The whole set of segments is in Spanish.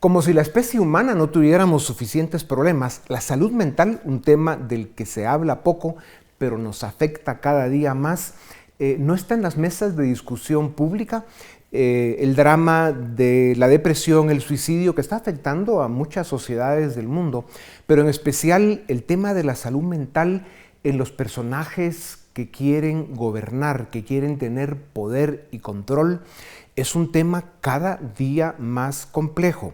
Como si la especie humana no tuviéramos suficientes problemas, la salud mental, un tema del que se habla poco, pero nos afecta cada día más, no está en las mesas de discusión pública. El drama de la depresión, el suicidio, que está afectando a muchas sociedades del mundo, pero en especial el tema de la salud mental en los personajes que quieren gobernar, que quieren tener poder y control, es un tema cada día más complejo.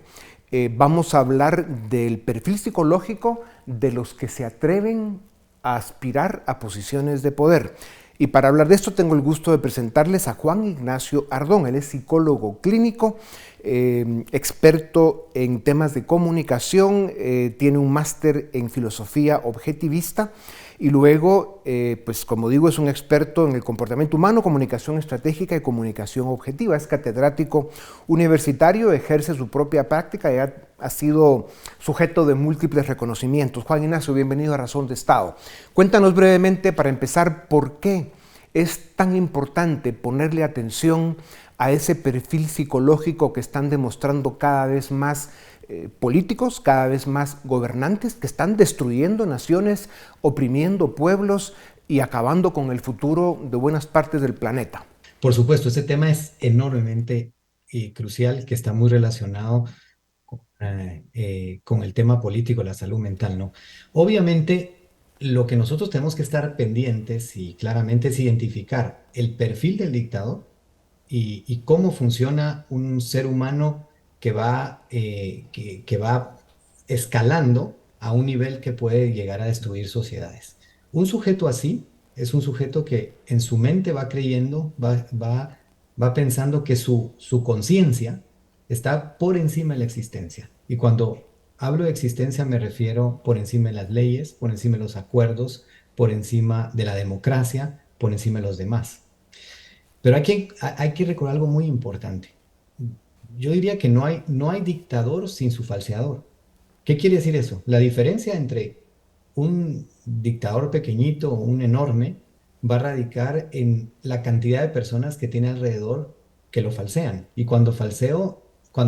Vamos a hablar del perfil psicológico de los que se atreven a aspirar a posiciones de poder. Y para hablar de esto tengo el gusto de presentarles a Juan Ignacio Ardón. Él es psicólogo clínico, experto en temas de comunicación, tiene un máster en filosofía objetivista y luego, pues como digo, es un experto en el comportamiento humano, comunicación estratégica y comunicación objetiva. Es catedrático universitario, ejerce su propia práctica y ha sido sujeto de múltiples reconocimientos. Juan Ignacio, bienvenido a Razón de Estado. Cuéntanos brevemente, para empezar, ¿por qué es tan importante ponerle atención a ese perfil psicológico que están demostrando cada vez más políticos, cada vez más gobernantes, que están destruyendo naciones, oprimiendo pueblos y acabando con el futuro de buenas partes del planeta? Por supuesto, este tema es enormemente crucial, que está muy relacionado con el tema político, la salud mental, ¿no? Obviamente, lo que nosotros tenemos que estar pendientes y claramente es identificar el perfil del dictador y cómo funciona un ser humano que va escalando a un nivel que puede llegar a destruir sociedades. Un sujeto así es un sujeto que en su mente va creyendo, va pensando que su conciencia está por encima de la existencia. Y cuando hablo de existencia me refiero por encima de las leyes, por encima de los acuerdos, por encima de la democracia, por encima de los demás. Pero hay que recordar algo muy importante. Yo diría que no hay dictador sin su falseador. ¿Qué quiere decir eso? La diferencia entre un dictador pequeñito o un enorme va a radicar en la cantidad de personas que tiene alrededor que lo falsean. Y cuando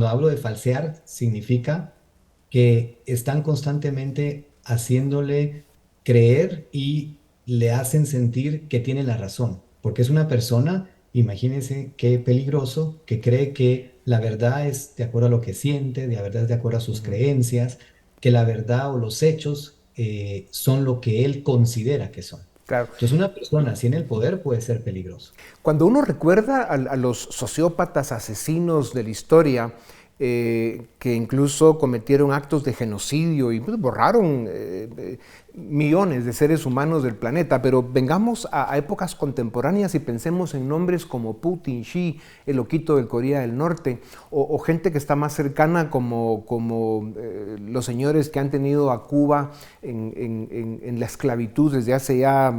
hablo de falsear, significa que están constantemente haciéndole creer y le hacen sentir que tiene la razón, porque es una persona, imagínense qué peligroso, que cree que la verdad es de acuerdo a lo que siente, la verdad es de acuerdo a sus creencias, que la verdad o los hechos son lo que él considera que son. Claro. Entonces, una persona así en el poder puede ser peligroso. Cuando uno recuerda a los sociópatas asesinos de la historia, que incluso cometieron actos de genocidio y pues, borraron millones de seres humanos del planeta, pero vengamos a épocas contemporáneas y pensemos en nombres como Putin, Xi, el loquito del Corea del Norte, o gente que está más cercana como los señores que han tenido a Cuba en la esclavitud desde hace ya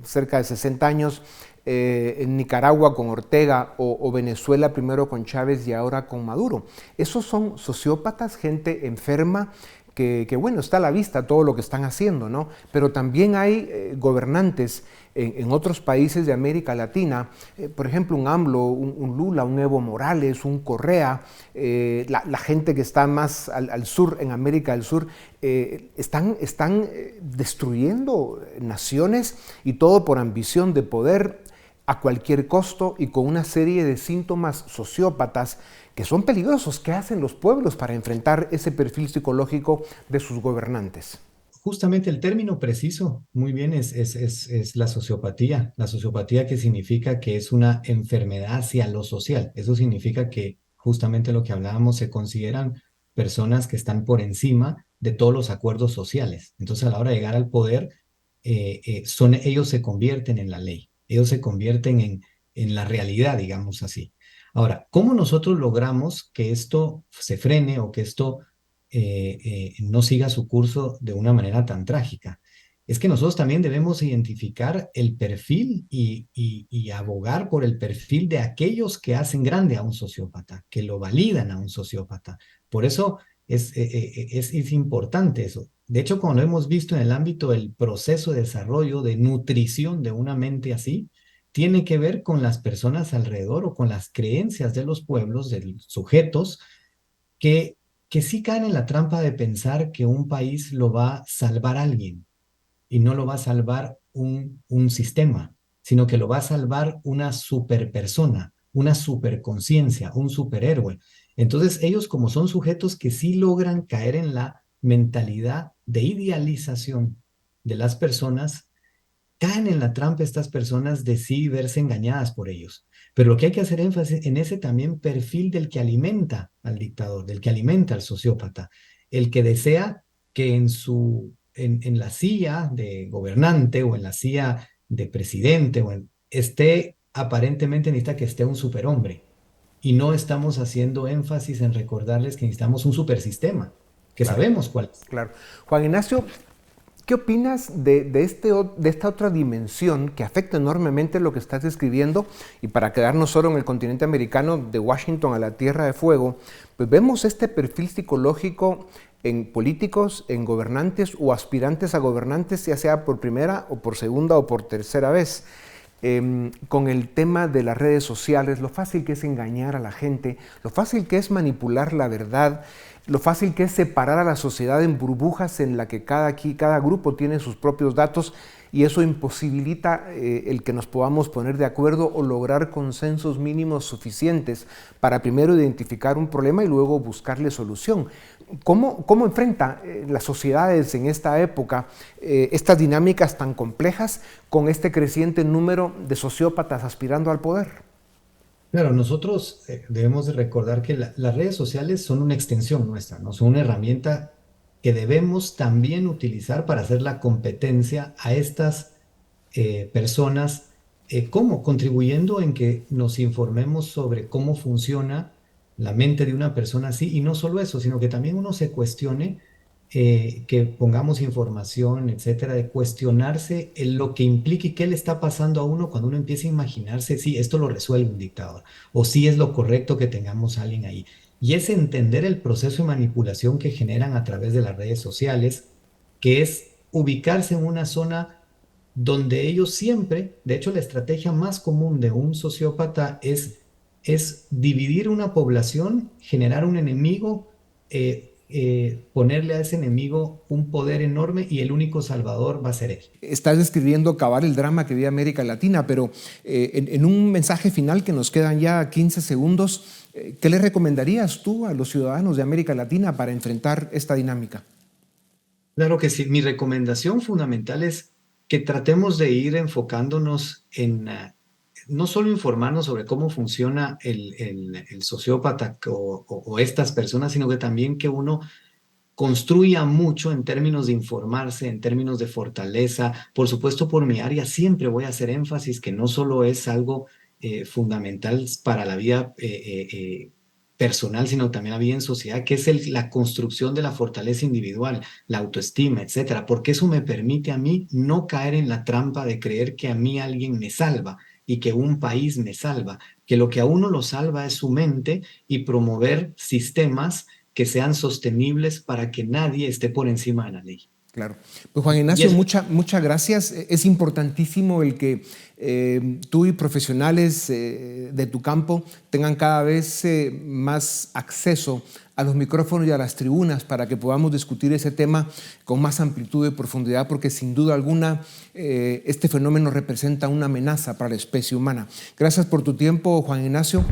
cerca de 60 años, en Nicaragua con Ortega o Venezuela primero con Chávez y ahora con Maduro. Esos son sociópatas, gente enferma que bueno, está a la vista todo lo que están haciendo, ¿no? Pero también hay gobernantes en otros países de América Latina, por ejemplo, un AMLO, un Lula, un Evo Morales, un Correa, la gente que está más al sur, en América del Sur, están destruyendo naciones y todo por ambición de poder a cualquier costo y con una serie de síntomas sociópatas que son peligrosos. ¿Qué hacen los pueblos para enfrentar ese perfil psicológico de sus gobernantes? Justamente el término preciso, muy bien, es la sociopatía que significa que es una enfermedad hacia lo social. Eso significa que justamente lo que hablábamos, se consideran personas que están por encima de todos los acuerdos sociales. Entonces, a la hora de llegar al poder, ellos se convierten en la ley, ellos se convierten en la realidad, digamos así. Ahora, ¿cómo nosotros logramos que esto se frene o que esto no siga su curso de una manera tan trágica? Es que nosotros también debemos identificar el perfil y abogar por el perfil de aquellos que hacen grande a un sociópata, que lo validan a un sociópata. Por eso es importante eso. De hecho, como lo hemos visto en el ámbito del proceso de desarrollo, de nutrición de una mente así, tiene que ver con las personas alrededor o con las creencias de los pueblos, de los sujetos, que, que sí caen en la trampa de pensar que un país lo va a salvar alguien y no lo va a salvar un sistema, sino que lo va a salvar una superpersona, una superconciencia, un superhéroe. Entonces ellos como son sujetos que sí logran caer en la mentalidad de idealización de las personas, caen en la trampa estas personas de sí verse engañadas por ellos. Pero lo que hay que hacer énfasis en ese también perfil del que alimenta al dictador, del que alimenta al sociópata, el que desea que en la silla de gobernante o en la silla de presidente esté aparentemente necesita que esté un superhombre. Y no estamos haciendo énfasis en recordarles que necesitamos un supersistema, que Claro, sabemos cuál es. claro. Juan Ignacio, ¿qué opinas de esta otra dimensión que afecta enormemente lo que estás describiendo? Y para quedarnos solo en el continente americano, de Washington a la Tierra de Fuego, pues vemos este perfil psicológico en políticos, en gobernantes o aspirantes a gobernantes, ya sea por primera o por segunda o por tercera vez. Con el tema de las redes sociales, lo fácil que es engañar a la gente, lo fácil que es manipular la verdad, lo fácil que es separar a la sociedad en burbujas en la que cada grupo tiene sus propios datos y eso imposibilita el que nos podamos poner de acuerdo o lograr consensos mínimos suficientes para primero identificar un problema y luego buscarle solución. ¿Cómo enfrenta las sociedades en esta época estas dinámicas tan complejas con este creciente número de sociópatas aspirando al poder? Claro, nosotros debemos de recordar que las redes sociales son una extensión nuestra, ¿no? Son una herramienta que debemos también utilizar para hacer la competencia a estas personas. ¿Cómo? Contribuyendo en que nos informemos sobre cómo funciona la mente de una persona así, y no solo eso, sino que también uno se cuestione, que pongamos información, etcétera, de cuestionarse lo que implica y qué le está pasando a uno cuando uno empieza a imaginarse, sí, esto lo resuelve un dictador, o sí es lo correcto que tengamos a alguien ahí. Y es entender el proceso de manipulación que generan a través de las redes sociales, que es ubicarse en una zona donde ellos siempre, de hecho, la estrategia más común de un sociópata es dividir una población, generar un enemigo, ponerle a ese enemigo un poder enorme y el único salvador va a ser él. Estás describiendo cabal el drama que vive América Latina, pero en un mensaje final que nos quedan ya 15 segundos, ¿qué le recomendarías tú a los ciudadanos de América Latina para enfrentar esta dinámica? Claro que sí. Mi recomendación fundamental es que tratemos de ir enfocándonos en no solo informarnos sobre cómo funciona el sociópata o estas personas, sino que también que uno construya mucho en términos de informarse, en términos de fortaleza. Por supuesto, por mi área siempre voy a hacer énfasis que no solo es algo fundamental para la vida personal, sino también la vida en sociedad, que es la construcción de la fortaleza individual, la autoestima, etcétera, porque eso me permite a mí no caer en la trampa de creer que a mí alguien me salva y que un país me salva, que lo que a uno lo salva es su mente y promover sistemas que sean sostenibles para que nadie esté por encima de la ley. Claro. Pues Juan Y Ignacio, es, muchas gracias. Es importantísimo el que tú y profesionales de tu campo tengan cada vez más acceso a los micrófonos y a las tribunas para que podamos discutir ese tema con más amplitud y profundidad, porque sin duda alguna este fenómeno representa una amenaza para la especie humana. Gracias por tu tiempo, Juan Ignacio.